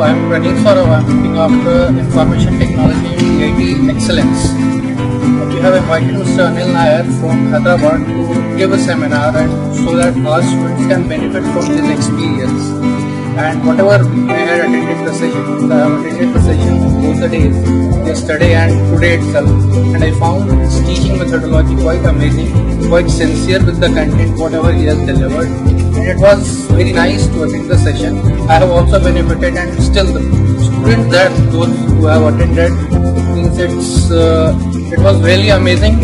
I'm Praneeth Saurav. I'm looking after information technology and TIT excellence. We have invited Mr. Anil Nair from Hyderabad to give a seminar and so that our students can benefit from his experience. And whatever I had attended the session, I have attended the session both the days, yesterday and today itself. And I found his teaching methodology quite amazing, quite sincere with the content, whatever he has delivered. And it was very nice to attend the session. I have also benefited, and still the students that those who have attended means it was really amazing.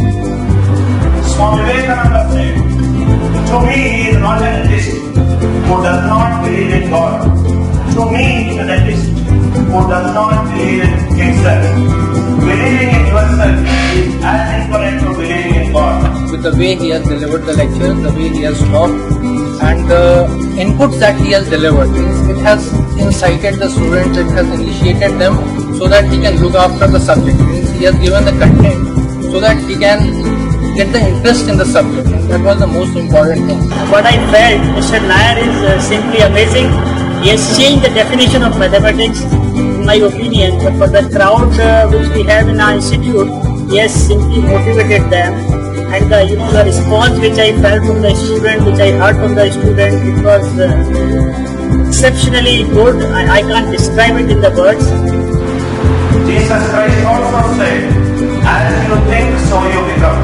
Swami Vivekananda said, to me he is not an atheist who does not believe in God. To me he is an atheist who does not believe in himself. Believing in yourself is as equivalent to believing in God. With the way he has delivered the lecture, the way he has talked, and the inputs that he has delivered, it has incited the students, it has initiated them so that he can look after the subject. He has given the content so that he can get the interest in the subject. That was the most important thing. What I felt, Mr. Nair is simply amazing. He has changed the definition of mathematics, in my opinion. But for the crowd which we have in our institute, he has simply motivated them. And the response which I felt from the student, which I heard from the student, it was exceptionally good. I can't describe it in the words. Jesus Christ also said, as you think, so you become.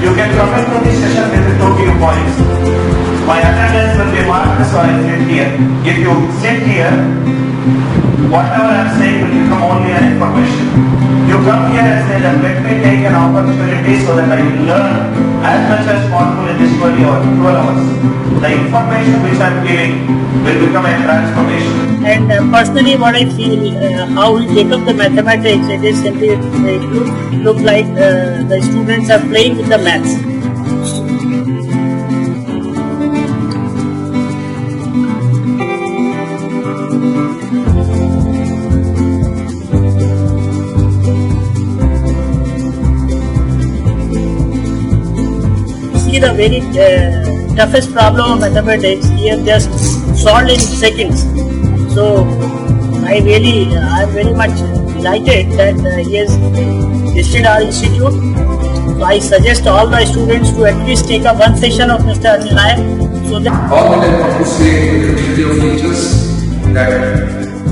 You can come into this session with 2 viewpoints. My attendance will be marked, so I sit here. If you sit here, whatever I am saying will become only an information. You come here and say that let me take an opportunity so that I will learn as much as possible in this 12 hours. The information which I am giving will become a transformation. And personally what I feel, how we take up the mathematics, it is simply, it look like the students are playing with the maths. See the very toughest problem of mathematics, he has just solved in seconds. So I am very much delighted that he has visited our institute. So I suggest all the students to at least take up one session of Mr. Anil Nair. So that all that I want to say to the community of teachers that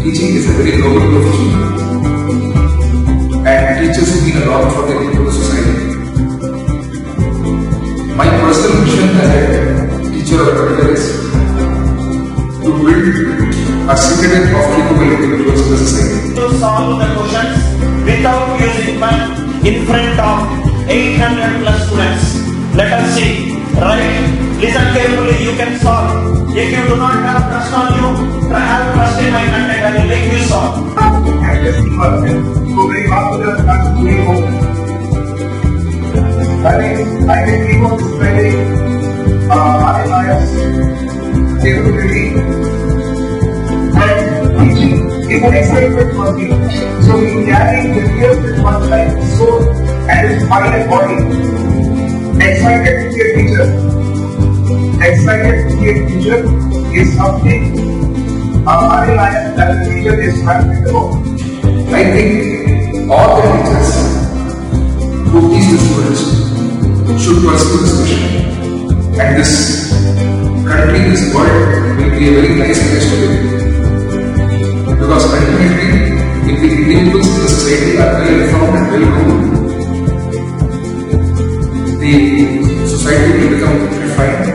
teaching is a very noble profession, and teachers mean a lot for the society. My personal mission as a teacher or educator is to build a citadel of capable individuals in the society. To solve the questions without using math in front of 800 plus students. Let us see. Right? Listen carefully. You can solve. If you do not have trust on you, have trust in my content. I will make you solve. And just so very popular and doing home. I think he was very unbiased, capability, and teaching is an excitement for me. So he carried the fear with one life, soul, and his mind and body. Excited to be a teacher. Excited to be a teacher is something Anil Nair as a teacher is unbeatable. I think all the teachers who teach the students should pursue this mission, and this country, this world will be a very nice place to live, because ultimately if the individuals in the society are well informed and well groomed, the society will become refined,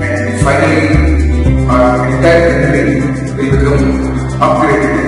and finally our entire country will become upgraded.